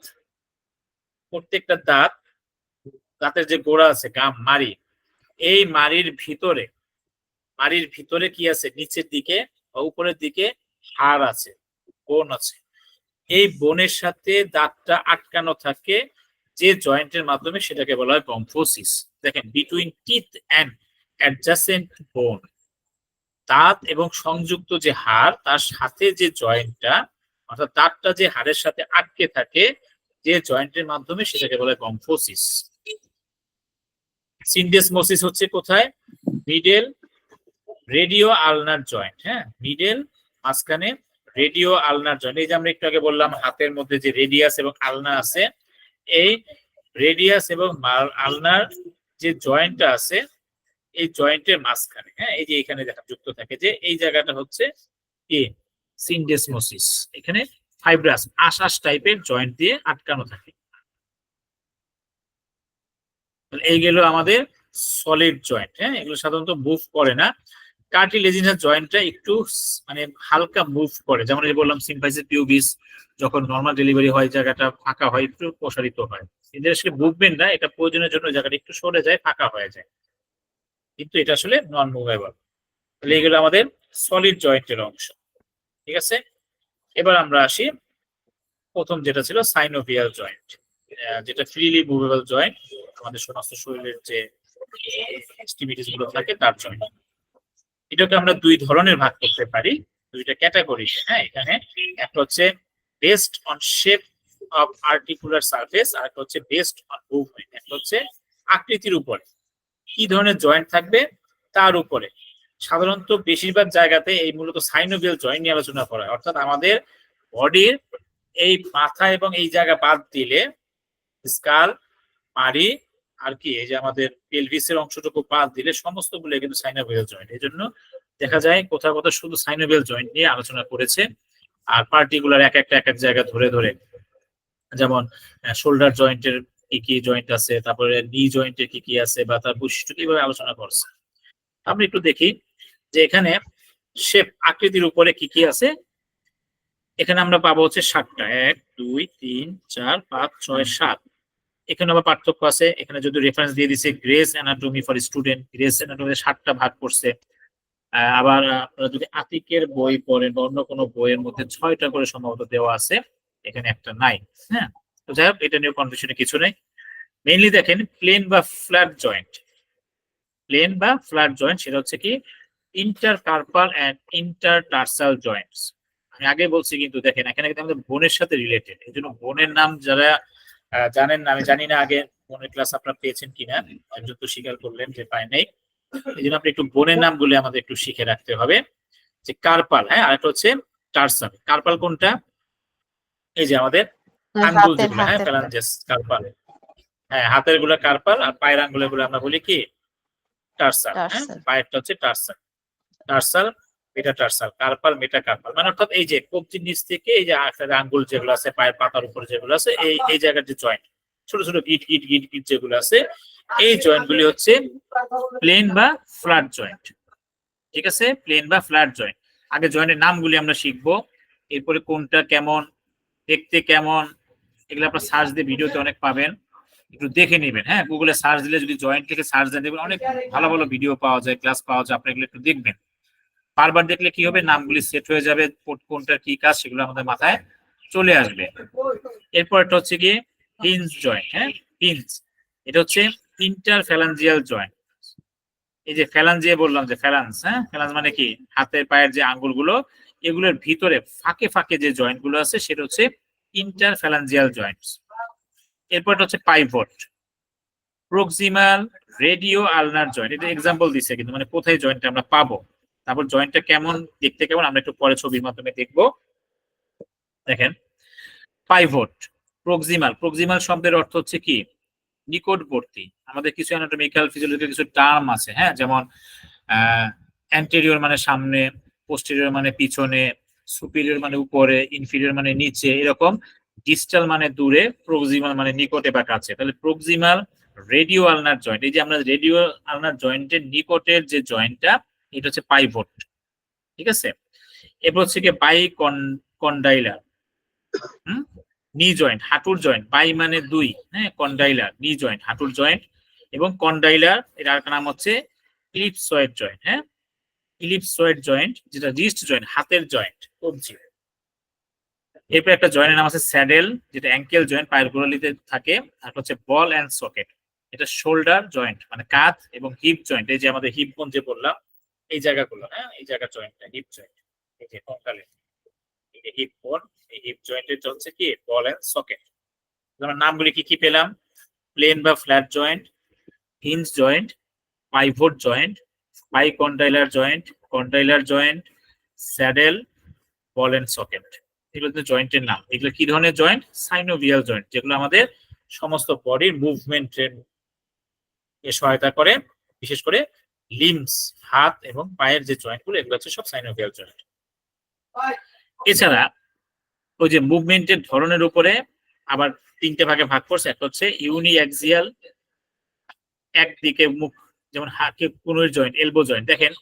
প্রত্যেকটা দাঁত, দাঁতের যে গোড়া আছে, গাম, মাড়ি, এই মাড়ির ভিতরে কি আছে, নিচের দিকে বা উপরের দিকে হাড় আছে, বোন আছে। এই বোনের সাথে দাঁতটা আটকানো থাকে যে জয়েন্টের মাধ্যমে, সেটাকে বলা হয় গম্ফোসিস। দেখেন, বিটুইন টিথ অ্যান্ড অ্যাডজাসেন্ট বোন, দাঁত এবং সংযুক্ত যে হাড়, তার সাথে যে জয়েন্টটা, অর্থাৎ দাঁতটা যে হাড়ের সাথে আটকে থাকে যে জয়েন্টের মাধ্যমে, সেটাকে বলা হয় গম্ফোসিস। সিন্ডেসমোসিস হচ্ছে কোথায়? Middle radio ulnar joint. হ্যাঁ, মিডল মাঝখানে রেডিও আলনার জয়েন্ট। এই যে আমরা একটু আগে বললাম হাতের মধ্যে যে রেডিয়াস এবং আলনা আছে, এই রেডিয়াস এবং আলনার যে জয়েন্টটা আছে, এই জয়েন্টের মাঝখানে, হ্যাঁ, এই যে এখানে দেখা যুক্ত থাকে, যে এই জায়গাটা হচ্ছে কি সিন্ডেসমোসিস। এখানে ফাইব্রাস আঁশ টাইপের জয়েন্ট দিয়ে আটকানো থাকে। এই গেল আমাদের সলিড জয়েন্ট। হ্যাঁ, এগুলো সাধারণত মুভ করে না। কার্টিলেজিনাস জয়েন্টটা একটু মানে হালকা মুভ করে, যেমন এই বললাম সিম্পাইসিস পিউবিস, যখন নর্মাল ডেলিভারি হয় জায়গাটা ফাঁকা হয়, একটু প্রসারিত হয়। এদের আসলে মুভমেন্ট না, এটা প্রয়োজনের জন্য জায়গাটা একটু সরে যায়, ফাঁকা হয়ে যায়, কিন্তু এটা আসলে নন মুভেবল। তাহলে এগুলো আমাদের সলিড জয়েন্টের অংশ। ঠিক আছে, এবার আমরা আসি প্রথম যেটা ছিল সাইনোভিয়াল জয়েন্ট, যেটা ফ্রিলি মুভেবল জয়েন্ট, আমাদের সমস্ত শরীরের যে এক্সট্রিমিটিস গুলো থাকে তার জয়েন্ট। এটাকে আমরা দুই ধরনের ভাগ করতে পারি, দুইটা ক্যাটাগরি। হ্যাঁ, এখানে একটা হচ্ছে based on shape of articular surface, আর একটা হচ্ছে বেসড অন মুভমেন্ট। একটা হচ্ছে আকৃতির উপরে কি ধরনের জয়েন্ট থাকবে তার উপরে। সাধারণত বেশিরভাগ জায়গাতে এই মূলত সাইনোভিয়াল জয়েন্ট নিয়ে আলোচনা করা হয়, অর্থাৎ আমাদের বডির এই মাথা এবং এই জায়গা বাদ দিলে, স্কাল, মাড়ি, আর কি এই যে আমাদের পেলভিসের অংশটুকু বাদ দিলে সমস্ত গুলো কিন্তু সাইনোভিয়াল জয়েন্ট। এই জন্য দেখা যায় কোথাও কোথাও শুধু সাইনোভিয়াল জয়েন্ট নিয়ে আলোচনা করেছে, আর পার্টিকুলার এক এক জায়গা ধরে ধরে, যেমন শোল্ডার জয়েন্টের কি কি জয়েন্ট আছে, তারপরে নি জয়েন্টের কি কি আছে, বা তার বৈশিষ্ট্য কিভাবে আলোচনা করছে। আমরা একটু দেখি যে এখানে শেপ, আকৃতির উপরে কি কি আছে। এখানে আমরা পাবো হচ্ছে 7টা, 1 2 3 4 5 6 7। এখানে আবার পার্থক্য আছে, এখানে যদি রেফারেন্স দিয়ে দিছে Gray's anatomy for student, Gray's anatomy 7টা ভাগ করছে। আবার আপনারা যদি আতিকের বই পড়েন বা অন্য কোনো বইয়ের মধ্যে 6টা করে সম্ভবত দেওয়া আছে, এখানে একটা নাই। হ্যাঁ, তো যাই হোক, এটা নিয়ে কনফিউশনে কিছু নেই। মেইনলি দেখেন প্লেন বা ফ্ল্যাট জয়েন্ট, প্লেন বা ফ্ল্যাট জয়েন্ট সেটা হচ্ছে কি ইন্টারকার্পাল এন্ড ইন্টারটার্সাল জয়েন্টস। আমি আগে বলছি, কিন্তু দেখেন এখানে কিন্তু আমাদের বোনের সাথে রিলেটেড, এই জন্য বোনের নাম যারা জানেন না, আমি জানি না আগে বোনের ক্লাস আপনারা পেয়েছেন কিনা, একজন তো স্বীকার করলেন যে পায় নাই, এই জন্য আপনি একটু বোনের নামগুলো আমাদের একটু শিখে রাখতে হবে। যে কার্পাল, হ্যাঁ, আর একটা হচ্ছে টার্সাল। কার্পাল কোনটা? এই যে আমাদের আঙ্গুল হাতের যেগুলো, হ্যাঁ, হাতের ফ্যালাঞ্জেস, কার্পাল। হ্যাঁ, হাতের গুলা কার্পাল, আর পায়ের আঙ্গুলের গুলো আমরা বলি কি টার্সাল। হ্যাঁ, টার্সাল। পায়েরটা হচ্ছে টার্সাল। টার্সাল, মেটাটার্সাল, কার্পাল, মেটাকার্পাল, মানে অর্থাৎ এই যে কবজির নিচ থেকে এই যে আঙ্গুল যেগুলো আছে, পায়ের পাতার উপর যেগুলো আছে, এই এই জায়গার যে জয়েন্ট, ছোট ছোট গিট গিট গিট গিট যেগুলো আছে, এই জয়েন্ট গুলি হচ্ছে প্লেন বা ফ্ল্যাট জয়েন্ট। ঠিক আছে, প্লেন বা ফ্ল্যাট জয়েন্ট। আগে জয়েন্টের নামগুলি আমরা শিখবো, এরপরে কোনটা কেমন দেখতে, কেমন, এগুলো আপনার সার্চ দিয়ে ভিডিওতে অনেক পাবেন, একটু দেখে নেবেন। হ্যাঁ, গুগলে সার্চ দিলে যদি জয়েন্ট থেকে সার্চ দেন, দেখবেন অনেক ভালো ভালো ভিডিও পাওয়া যায়, ক্লাস পাওয়া যায়, আপনি এগুলো একটু দেখবেন। বারবার দেখলে কি হবে, নামগুলি সেট হয়ে যাবে, কোনটার কি কাজ সেগুলো আমাদের মাথায় চলে আসবে। এরপরটা হচ্ছে কি হিঞ্জ জয়েন্ট। হ্যাঁ, হিঞ্জ, এটা হচ্ছে ইন্টারফ্যালাঞ্জিয়াল জয়েন্ট। এই যে ফ্যালাঞ্জিয়া বললাম, যে ফ্যালান্স, হ্যাঁ, ফ্যালান্স মানে কি হাতের পায়ের যে আঙ্গুলগুলো, এগুলোর ভিতরে ফাঁকে ফাঁকে যে জয়েন্ট গুলো আছে সেটা হচ্ছে ইন্টারফ্যালাঞ্জিয়াল জয়েন্টস। এরপরটা হচ্ছে pivot, proximal radio ulnar joint. এটা এক্সাম্পল দিচ্ছে কিন্তু, মানে কোথায় জয়েন্টটা আমরা পাবো, তারপর জয়েন্টটা কেমন দেখতে, কেমন আমরা একটু পরে ছবির মাধ্যমে দেখবো। দেখেন, পাইভট, প্রক্সিমাল। প্রক্সিমাল শব্দের অর্থ হচ্ছে কি নিকটবর্তী। আমাদের কিছু অ্যানাটমিক্যাল ফিজিওলজিক্যাল কিছু টার্ম আছে, হ্যাঁ, যেমন অ্যান্টেরিয়র মানে সামনে, পোস্টেরিয়র মানে পিছনে, সুপিরিয়র মানে উপরে, ইনফিরিয়র মানে নিচে, এরকম। ডিস্টাল মানে দূরে, প্রক্সিমাল মানে নিকটে বা কাছে। তাহলে প্রক্সিমাল রেডিও আলনার জয়েন্ট, এই যে আমরা রেডিও আলনার জয়েন্টের নিকটের যে জয়েন্টটা, এটা হচ্ছে পাইভট। ঠিক আছে, এরপর হচ্ছে কি বাই কন্ডাইলার, নি জয়েন্ট, হাঁটুর জয়েন্ট। বাই মানে দুই, হ্যাঁ, কন্ডাইলার নি জয়েন্ট, হাঁটুর জয়েন্ট। এবং কন্ডাইলার এর আরেকটা নাম হচ্ছে ইলিপসয়েড জয়েন্ট। হ্যাঁ, ইলিপসয়েড জয়েন্ট, যেটা রিস্ট জয়েন্ট, হাতের জয়েন্ট, কবজি। এরপর একটা জয়েন্টের নাম আছে স্যাডেল, যেটা অ্যাঙ্কেল জয়েন্ট, পায়ের গোড়ালিতে থাকে। আর হচ্ছে বল এন্ড সকেট, এটা শোল্ডার জয়েন্ট, মানে কাঁধ এবং হিপ জয়েন্ট। এই যে আমাদের হিপ বোন যে বললাম, এই জায়গাগুলো, হ্যাঁ, এই জায়গার জয়েন্টটা হিপ জয়েন্ট। এই যে কঙ্কালে হিপ বোন, এই হিপ জয়েন্টের হচ্ছে কি বল এন্ড সকেট। আমরা নামগুলি কি কি পেলাম? প্লেন বা flat joint, hinge joint, pivot joint, bi condylar joint, saddle, ball and socket. এগুলো হচ্ছে জয়েন্টের নাম। এগুলো কি ধরনের জয়েন্ট? সাইনোভিয়াল জয়েন্ট, যেগুলো আমাদের সমস্ত বডির মুভমেন্টের সহায়তা করে। বিশেষ করে লিমস, হাত এবং পায়ের যে জয়েন্ট গুলো, এগুলো হচ্ছে সব সাইনোভিয়াল জয়েন্ট। এছাড়া ওই যে মুভমেন্টের ধরনের উপরে আবার তিনটে ভাগে ভাগ করছে। একটা হচ্ছে ইউনি অ্যাক্সিয়াল, একদিকে মুখ, যেমন কনুইর জয়েন্ট, এলবো জয়েন্ট। দেখেন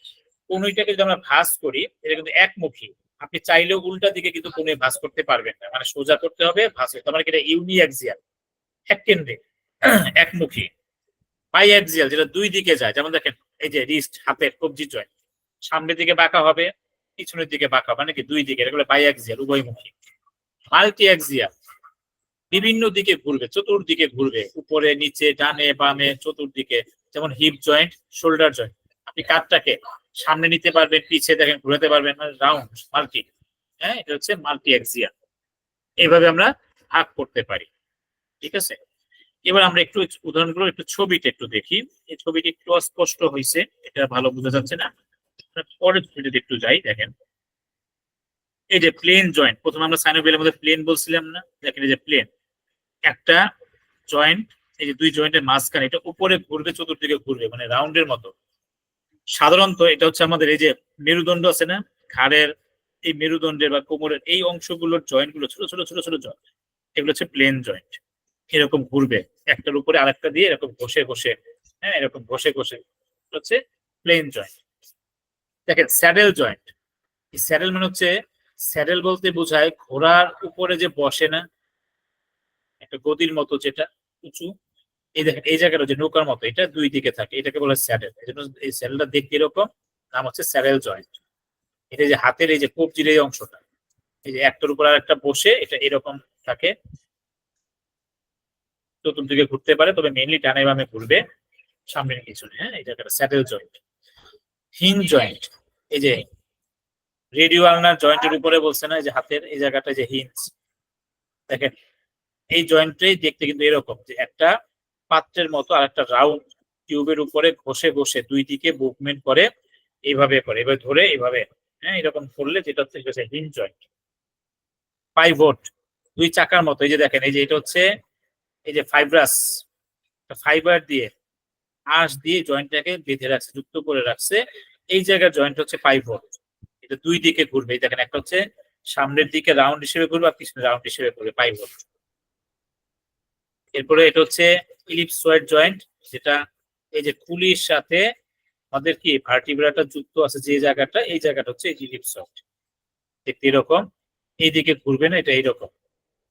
কনুইটাকে যদি আমরা ভাঁজ করি, এটা কিন্তু একমুখী। আপনি চাইলেও উল্টা দিকে কিন্তু কনুই ভাঁজ করতে পারবেন না, মানে সোজা করতে হবে, ভাঁজ করতে হবে। এটা ইউনি অ্যাক্সিয়াল, এককেন্দ্রিক, একমুখী। বাই অ্যাক্সিয়াল, যেটা দুই দিকে যায়। যেমন দেখেন এই যে রিস্ট, হাতের কবজি জয়েন্ট, সামনের দিকে বাঁকা হবে, পিছনের দিকে বাঁকা হবে, মানে কি দুই দিকে, এগুলো বাই অ্যাক্সিয়াল, উভয়মুখী। মাল্টি অ্যাক্সিয়াল, বিভিন্ন দিকে ঘুরবে, চতুর্দিকে ঘুরবে, উপরে নিচে ডানে বামে চতুর্দিকে। যেমন হিপ জয়েন্ট, শোল্ডার জয়েন্ট, আপনি কাঁধটাকে সামনে নিতে পারবেন, পিছে দেখেন ঘুরাতে পারবেন, মানে রাউন্ড, মাল্টি। হ্যাঁ, এটা হচ্ছে মাল্টি অ্যাক্সিয়াল। এইভাবে আমরা ভাগ করতে পারি। ঠিক আছে, এবার আমরা একটু উদাহরণগুলো একটু ছবিতে একটু দেখি। এই ছবিটি একটু অস্পষ্ট হয়েছে, এটা ভালো বোঝা যাচ্ছে না, পরের ছবিতে একটু যাই। দেখেন এই যে প্লেন জয়েন্ট, প্রথমে আমরা সাইনোভিয়ালের মধ্যে প্লেন বলছিলাম না, দেখেন এই যে প্লেন একটা জয়েন্ট, এই যে দুই জয়েন্টের মাঝখানে, এটা উপরে ঘুরবে, চতুর্দিকে ঘুরবে, মানে রাউন্ডের মতো। সাধারণত এটা হচ্ছে আমাদের এই যে মেরুদণ্ড আছে না, ঘাড়ের এই মেরুদণ্ডের বা কোমরের এই অংশগুলোর জয়েন্ট গুলো, ছোট ছোট ছোট ছোট জয়েন্ট, এগুলো হচ্ছে প্লেন জয়েন্ট। এরকম ঘুরবে, একটার উপরে আরেকটা দিয়ে এরকম ঘষে ঘষে, হ্যাঁ, এরকম ঘষে ঘষে হচ্ছে প্লেন জয়েন্ট। দেখেন স্যাডেল জয়েন্ট, এই স্যাডেল মানে হচ্ছে, স্যাডেল বলতে বোঝায় ঘোড়ার উপরে যে বসে না, একটা গদির মতো যেটা উঁচু, এই দেখেন এই জায়গাটা যে নৌকার মতো, এটা দুই দিকে থাকে, এটাকে বলে স্যাডেল। এই জন্য এই স্যাডেলটা দেখতে এরকম, নাম হচ্ছে স্যাডেল জয়েন্ট। এটা যে হাতের এই যে কবজির এই অংশটা, এই যে একটার উপর আর একটা বসে, এটা এরকম থাকে, চতুর্দিকে ঘুরতে পারে, তবে মেইনলি ডানে বামে ঘুরবে, সামনের পিছনে। হ্যাঁ, এই জায়গাটা স্যাডেল জয়েন্ট। হিঞ্জ জয়েন্ট, এই যে রেডিও আলনার জয়েন্টের উপরে বলছে না যে হাতের এই জায়গাটা যে হিঞ্জ, দেখেন এই জয়েন্টটাই দেখতে কিন্তু এরকম যে একটা পাত্রের মতো আর একটা রাউন্ড টিউবের উপরে ঘষে ঘষে দুই দিকে মুভমেন্ট করে, এইভাবে করে এবার ধরে এইভাবে, হ্যাঁ এরকম করলে যেটা হচ্ছে হিঞ্জ জয়েন্ট। পাইভট দুই চাকার মতো, এই যে দেখেন এই যে এটা হচ্ছে এই যে ফাইব্রাস, ফাইবার দিয়ে আঁশ দিয়ে জয়েন্টটাকে বেঁধে রাখছে, যুক্ত করে রাখছে, এই জায়গার জয়েন্ট হচ্ছে পাইভট। এটা দুই দিকে ঘুরবে, এই দেখেন একটা হচ্ছে সামনের দিকে রাউন্ড হিসেবে ঘুরবে আর পিছনে রাউন্ড হিসেবে ঘুরবে, পাইভট। এরপরে এটা হচ্ছে ইলিপসয়েড জয়েন্ট, যেটা এই যে খুলির সাথে আমাদের কি ভার্টিব্রাটা যুক্ত আছে যে জায়গাটা, এই জায়গাটা হচ্ছে ইলিপসয়েড, দেখতে এরকম, এইদিকে ঘুরবে না, এটা এইরকম,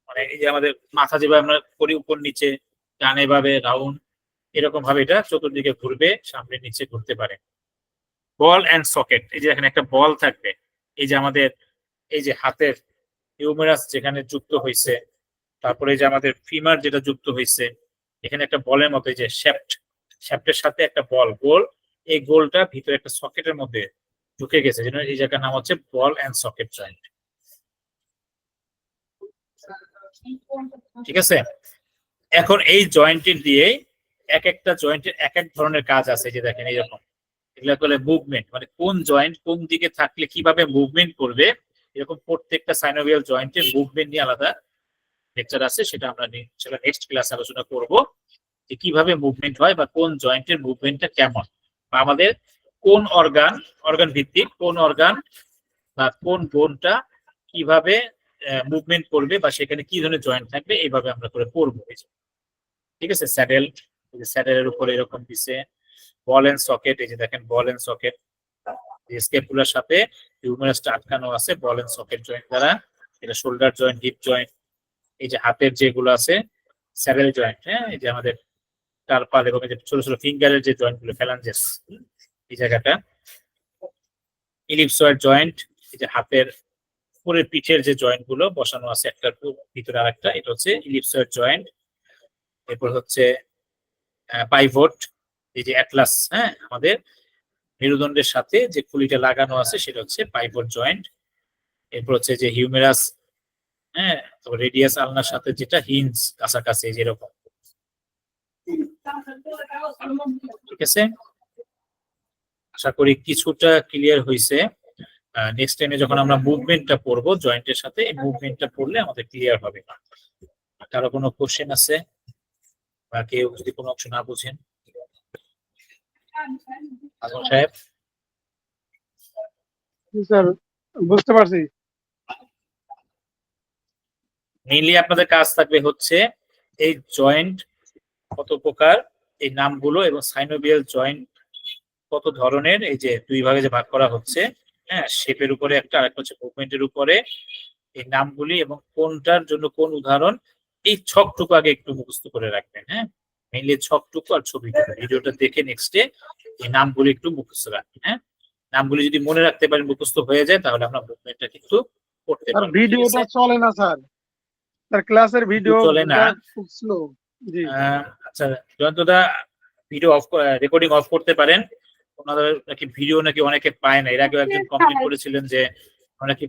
মানে এই যে আমাদের মাথা যেভাবে আমরা করি উপর নিচে ডানে ভাবে রাউন্ড, এরকম ভাবে এটা চতুর্দিকে ঘুরবে, সামনে নিচে ঘুরতে পারে। বল এন্ড সকেট, এই যে এখানে একটা বল থাকবে, এই যে আমাদের এই যে হাতের হিউমেরাস যেখানে যুক্ত হয়েছে, তারপরে এই যে আমাদের ফিমার যেটা যুক্ত হয়েছে, এখানে একটা বলের মতো এই যে শ্যাফটের সাথে একটা বল গোল, এই গোলটা ভিতরে একটা সকেটের মধ্যে ঢুকে গেছে, যেন এই জায়গার নাম হচ্ছে বল এন্ড সকেট জয়েন্ট। ঠিক আছে, এখন এই জয়েন্টের দিয়ে এক একটা জয়েন্টের এক এক ধরনের কাজ আছে, যে দেখেন এইরকম, এগুলা বলে মুভমেন্ট, মানে কোন জয়েন্ট কোন দিকে থাকলে কিভাবে মুভমেন্ট করবে, এরকম প্রত্যেকটা সাইনোভিয়াল জয়েন্টের মুভমেন্ট নিয়ে আলাদা লেকচার আছে, সেটা আমরা নেক্সট ক্লাসে আলোচনা করব যে কিভাবে মুভমেন্ট হয় বা কোন জয়েন্টের মুভমেন্টটা কেমন, বা আমাদের কোন অর্গান ভিত্তিক কোন অর্গান বা কোন বোনটা কিভাবে মুভমেন্ট করবে বা সেখানে কি ধরনের জয়েন্ট থাকবে, এইভাবে আমরা করে পড়বো। ঠিক আছে, স্যাডেলের উপরে এরকম দিছে বল এন্ড সকেট, এই যে দেখেন বল এন্ড সকেট, স্কেপুলার সাথে হিউমেরাসটা আটকানো আছে বল এন্ড সকেট জয়েন্ট দ্বারা, এটা শোল্ডার জয়েন্ট, হিপ জয়েন্ট, এই যে হাতের যেগুলো আছে স্যাডেল জয়েন্ট, হ্যাঁ এই যে আমাদের টার্পাল এবং এই যে ছোট ছোট ফিঙ্গারের যে জয়েন্ট গুলো ফ্যালাঞ্জেস, এই জায়গাটা ইলিপসয়েড জয়েন্ট, এই যে হাতের উপরের পিঠের যে জয়েন্ট গুলো বসানো আছে একটার ভিতরে আরেকটা, এটা হচ্ছে ইলিপসয়েড জয়েন্ট। এরপর হচ্ছে পাইভট, এই যে অ্যাটলাস, হ্যাঁ আমাদের মেরুদণ্ডের সাথে যে খুলিটা লাগানো আছে সেটা হচ্ছে পাইভট জয়েন্ট। এরপর হচ্ছে যে হিউমেরাস, হ্যাঁ রেডিয়াস আলনার সাথে যেটা হিঞ্জ কাছাকাছি যেরকম। ঠিক আছে, আশা করি কিছুটা ক্লিয়ার হয়েছে। নেক্সট টাইমে যখন আমরা মুভমেন্টটা পড়বো জয়েন্টের সাথে, এই মুভমেন্টটা পড়লে আমাদের ক্লিয়ার হবে। কারো কোনো কোশ্চেন আছে বা কেউ যদি কোনো অংশ না বুঝেন? আজম সাহেব? স্যার বুঝতে পারছি। মেইনলি আপনাদের কাজ থাকবে হচ্ছে এই জয়েন্ট কত প্রকার, এই নামগুলো, এবং সাইনোভিয়াল জয়েন্ট কত ধরনের, এই যে দুই ভাগে যে ভাগ করা হচ্ছে, হ্যাঁ শেপের উপরে একটা, আরেকটা হচ্ছে মুভমেন্টের উপরে, এই নামগুলি এবং কোনটার জন্য কোন উদাহরণ, এই ছকটুকু আগে একটু মুখস্থ করে রাখবেন। হ্যাঁ মেইনলি ছকটুকু আর ছবিটুকু, ভিডিওটা দেখে নেক্সটে এই নামগুলি একটু মুখস্থ রাখবেন। হ্যাঁ নামগুলি যদি মনে রাখতে পারেন, মুখস্থ হয়ে যায়, তাহলে আমরা মুভমেন্টটা কিন্তু করতে পারবো। ভিডিওটা চলে না স্যার, তার ক্লাসের ভিডিও চলে না, খুব স্লো। জি আচ্ছা জয়ন্তদা ভিডিও অফ, রেকর্ডিং অফ করতে পারেন। ওনাদের নাকি ভিডিও নাকি অনেকে পায় না, এর আগে একজন কমপ্লেন করেছিলেন যে অনেকে